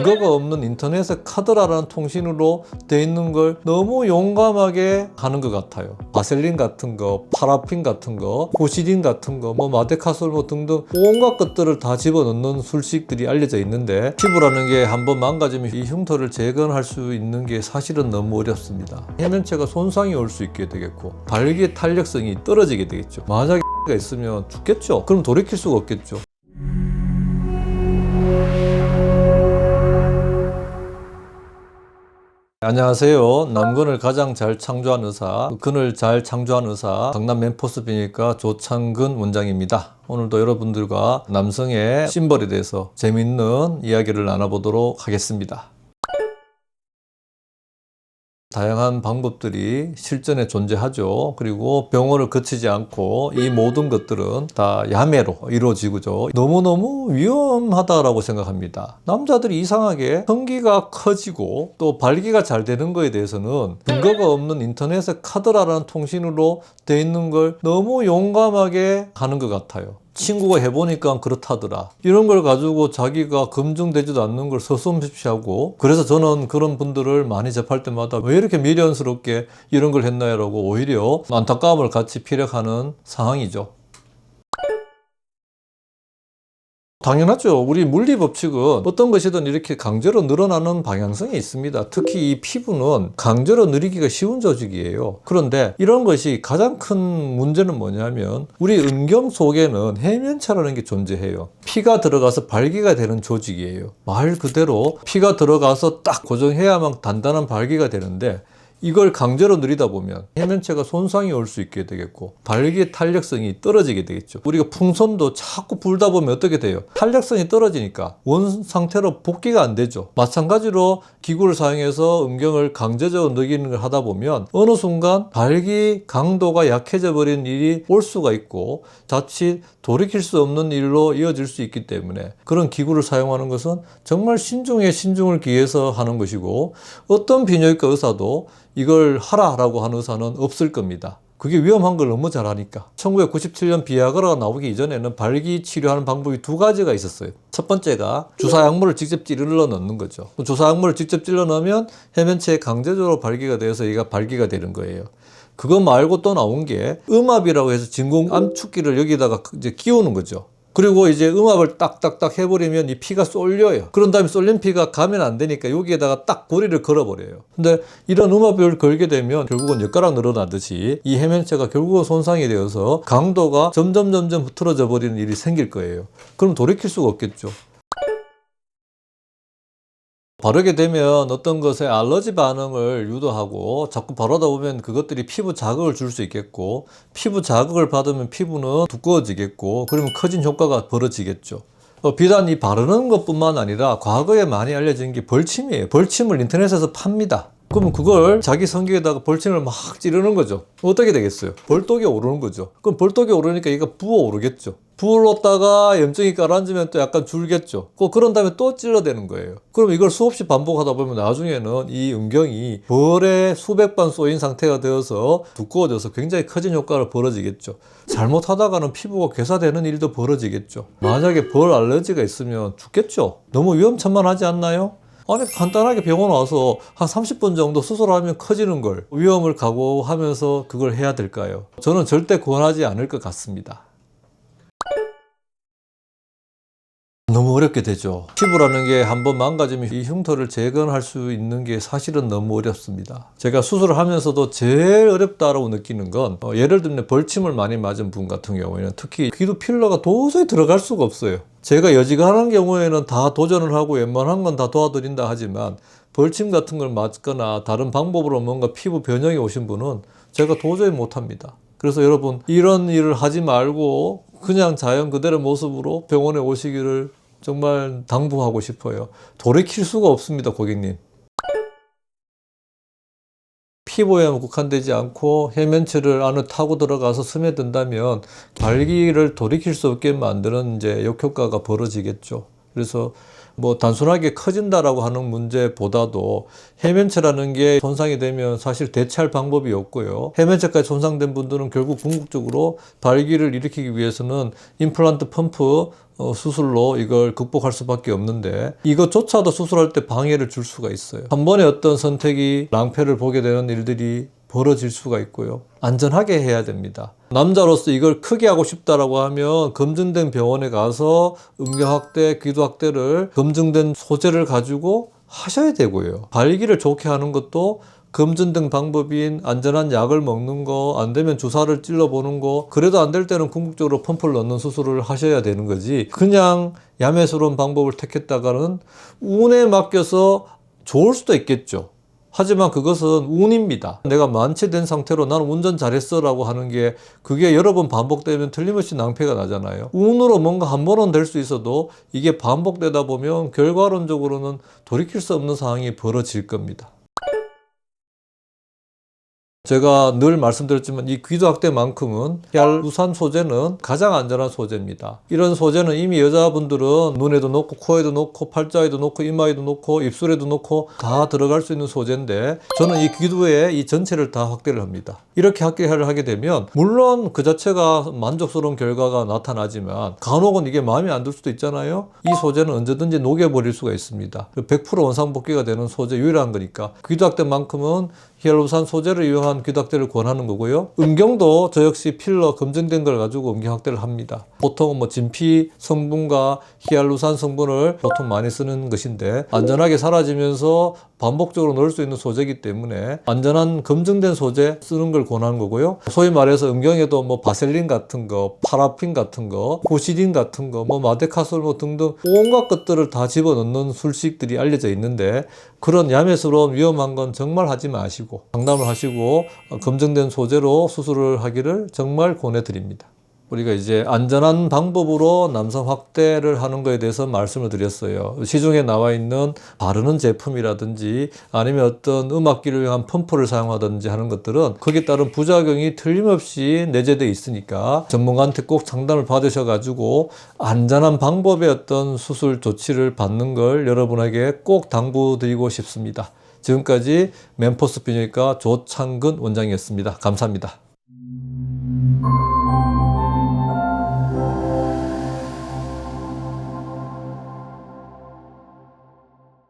근거가 없는 인터넷의 카드라라는 통신으로 돼 있는 걸 너무 용감하게 하는 것 같아요. 바셀린 같은 거, 파라핀 같은 거, 호시딘 같은 거, 마데카솔 등등 온갖 것들을 다 집어넣는 술식들이 알려져 있는데, 피부라는 게 한번 망가지면 이 흉터를 재건할 수 있는 게 사실은 너무 어렵습니다. 해면체가 손상이 올 수 있게 되겠고, 발기의 탄력성이 떨어지게 되겠죠. 만약에 가 있으면 죽겠죠. 그럼 돌이킬 수가 없겠죠. 안녕하세요. 남근을 가장 잘 창조한 의사, 근을 잘 창조한 의사, 강남 멤포스 비뇨기과 조창근 원장입니다. 오늘도 여러분들과 남성의 심벌에 대해서 재미있는 이야기를 나눠보도록 하겠습니다. 다양한 방법들이 실전에 존재하죠. 그리고 병원을 거치지 않고 이 모든 것들은 다 야매로 이루어지고죠. 너무너무 위험하다라고 생각합니다. 남자들이 이상하게 성기가 커지고 또 발기가 잘 되는 거에 대해서는 근거가 없는 인터넷의 카드라라는 통신으로 돼 있는 걸 너무 용감하게 하는 것 같아요. 친구가 해보니까 그렇다더라. 이런 걸 가지고 자기가 검증되지도 않는 걸 서슴없이하고, 그래서 저는 그런 분들을 많이 접할 때마다 왜 이렇게 미련스럽게 이런 걸 했나요? 라고 오히려 안타까움을 같이 피력하는 상황이죠. 당연하죠. 우리 물리 법칙은 어떤 것이든 이렇게 강제로 늘어나는 방향성이 있습니다. 특히 이 피부는 강제로 늘리기가 쉬운 조직이에요. 그런데 이런 것이 가장 큰 문제는 뭐냐면, 우리 음경 속에는 해면체라는 게 존재해요. 피가 들어가서 발기가 되는 조직이에요. 말 그대로 피가 들어가서 딱 고정해야만 단단한 발기가 되는데, 이걸 강제로 늘리다 보면 해면체가 손상이 올 수 있게 되겠고, 발기의 탄력성이 떨어지게 되겠죠. 우리가 풍선도 자꾸 불다 보면 어떻게 돼요? 탄력성이 떨어지니까 원 상태로 복귀가 안 되죠. 마찬가지로 기구를 사용해서 음경을 강제적으로 늘리는 걸 하다 보면 어느 순간 발기 강도가 약해져 버리는 일이 올 수가 있고, 자칫 돌이킬 수 없는 일로 이어질 수 있기 때문에 그런 기구를 사용하는 것은 정말 신중에 신중을 기해서 하는 것이고, 어떤 비뇨기과 의사도 이걸 하라라고 하는 의사는 없을 겁니다. 그게 위험한 걸 너무 잘 아니까. 1997년 비아그라가 나오기 이전에는 발기 치료하는 방법이 두 가지가 있었어요. 첫 번째가 주사 약물을 직접 찔러 넣는 거죠. 주사 약물을 직접 찔러 넣으면 해면체에 강제적으로 발기가 돼서 얘가 발기가 되는 거예요. 그거 말고 또 나온 게 음압이라고 해서 진공 압축기를 여기다가 이제 끼우는 거죠. 그리고 이제 음압을 딱딱딱 해버리면 이 피가 쏠려요. 그런 다음에 쏠린 피가 가면 안 되니까 여기에다가 딱 고리를 걸어버려요. 근데 이런 음압을 걸게 되면 결국은 엿가락 늘어나듯이 이 해면체가 결국은 손상이 되어서 강도가 점점 흐트러져 버리는 일이 생길 거예요. 그럼 돌이킬 수가 없겠죠. 바르게 되면 어떤 것에 알러지 반응을 유도하고, 자꾸 바르다 보면 그것들이 피부 자극을 줄 수 있겠고, 피부 자극을 받으면 피부는 두꺼워지겠고, 그러면 커진 효과가 벌어지겠죠. 비단 이 바르는 것뿐만 아니라 과거에 많이 알려진 게 벌침이에요. 벌침을 인터넷에서 팝니다. 그럼 그걸 자기 성기에다가 벌침을 막 찌르는 거죠. 어떻게 되겠어요? 벌독이 오르는 거죠. 그럼 벌독이 오르니까 얘가 부어오르겠죠. 부었다가 염증이 가라앉으면 또 약간 줄겠죠. 그런 다음에 또 찔러대는 거예요. 그럼 이걸 수없이 반복하다 보면 나중에는 이 음경이 벌에 수백 번 쏘인 상태가 되어서 두꺼워져서 굉장히 커진 효과를 벌어지겠죠. 잘못하다가는 피부가 괴사되는 일도 벌어지겠죠. 만약에 벌 알러지가 있으면 죽겠죠. 너무 위험천만하지 않나요? 아니, 간단하게 병원 와서 한 30분 정도 수술하면 커지는 걸 위험을 각오하면서 그걸 해야 될까요? 저는 절대 권하지 않을 것 같습니다. 너무 어렵게 되죠. 피부라는 게 한번 망가지면 이 흉터를 재건할 수 있는 게 사실은 너무 어렵습니다. 제가 수술을 하면서도 제일 어렵다고 느끼는 건, 예를 들면 벌침을 많이 맞은 분 같은 경우에는 특히 귀도 필러가 도저히 들어갈 수가 없어요. 제가 여지간한 경우에는 다 도전을 하고 웬만한 건 다 도와드린다 하지만, 벌침 같은 걸 맞거나 다른 방법으로 뭔가 피부 변형이 오신 분은 제가 도저히 못합니다. 그래서 여러분, 이런 일을 하지 말고 그냥 자연 그대로 모습으로 병원에 오시기를 정말 당부하고 싶어요. 돌이킬 수가 없습니다, 고객님. 피부에만 국한되지 않고 해면체를 안에 타고 들어가서 스며든다면 발기를 돌이킬 수 없게 만드는 이제 역효과가 벌어지겠죠. 그래서 뭐 단순하게 커진다라고 하는 문제보다도 해면체라는 게 손상이 되면 사실 대체할 방법이 없고요. 해면체까지 손상된 분들은 결국 궁극적으로 발기를 일으키기 위해서는 임플란트 펌프 수술로 이걸 극복할 수밖에 없는데 이것조차도 수술할 때 방해를 줄 수가 있어요. 한 번에 어떤 선택이 낭패를 보게 되는 일들이 벌어질 수가 있고요. 안전하게 해야 됩니다. 남자로서 이걸 크게 하고 싶다라고 하면 검증된 병원에 가서 음경확대, 귀두확대를 검증된 소재를 가지고 하셔야 되고요. 발기를 좋게 하는 것도 검증된 방법인 안전한 약을 먹는 거, 안 되면 주사를 찔러보는 거, 그래도 안 될 때는 궁극적으로 펌프를 넣는 수술을 하셔야 되는 거지. 그냥 야매스러운 방법을 택했다가는 운에 맡겨서 좋을 수도 있겠죠. 하지만 그것은 운입니다. 내가 만취된 상태로 나는 운전 잘했어 라고 하는 게 그게 여러 번 반복되면 틀림없이 낭패가 나잖아요. 운으로 뭔가 한 번은 될 수 있어도 이게 반복되다 보면 결과론적으로는 돌이킬 수 없는 상황이 벌어질 겁니다. 제가 늘 말씀드렸지만 이 귀두확대만큼은 히알루산 소재는 가장 안전한 소재입니다. 이런 소재는 이미 여자분들은 눈에도 넣고 코에도 넣고 팔자에도 넣고 이마에도 넣고 입술에도 넣고 다 들어갈 수 있는 소재인데 저는 이 귀두에 이 전체를 다 확대를 합니다. 이렇게 확대를 하게 되면 물론 그 자체가 만족스러운 결과가 나타나지만 간혹은 이게 마음에 안 들 수도 있잖아요. 이 소재는 언제든지 녹여버릴 수가 있습니다. 100% 원상복귀가 되는 소재 유일한 거니까 귀두확대만큼은 히알루산 소재를 이용한 귀두확대를 권하는 거고요. 음경도 저 역시 필러 검증된 걸 가지고 음경 확대를 합니다. 보통은 뭐 진피 성분과 히알루산 성분을 보통 많이 쓰는 것인데 안전하게 사라지면서 반복적으로 넣을 수 있는 소재이기 때문에 안전한 검증된 소재 쓰는 걸 권하는 거고요. 소위 말해서 음경에도 뭐 바셀린 같은 거, 파라핀 같은 거, 고시딘 같은 거, 뭐 마데카솔 뭐 등등 온갖 것들을 다 집어넣는 술식들이 알려져 있는데 그런 야매스러운 위험한 건 정말 하지 마시고 상담을 하시고 검증된 소재로 수술을 하기를 정말 권해드립니다. 우리가 이제 안전한 방법으로 남성 확대를 하는 거에 대해서 말씀을 드렸어요. 시중에 나와 있는 바르는 제품이라든지 아니면 어떤 음악기를 위한 펌프를 사용하든지 하는 것들은 거기에 따른 부작용이 틀림없이 내재되어 있으니까 전문가한테 꼭 상담을 받으셔가지고 안전한 방법의 어떤 수술 조치를 받는 걸 여러분에게 꼭 당부드리고 싶습니다. 지금까지 멤포스 비뇨기과 조창근 원장이었습니다. 감사합니다.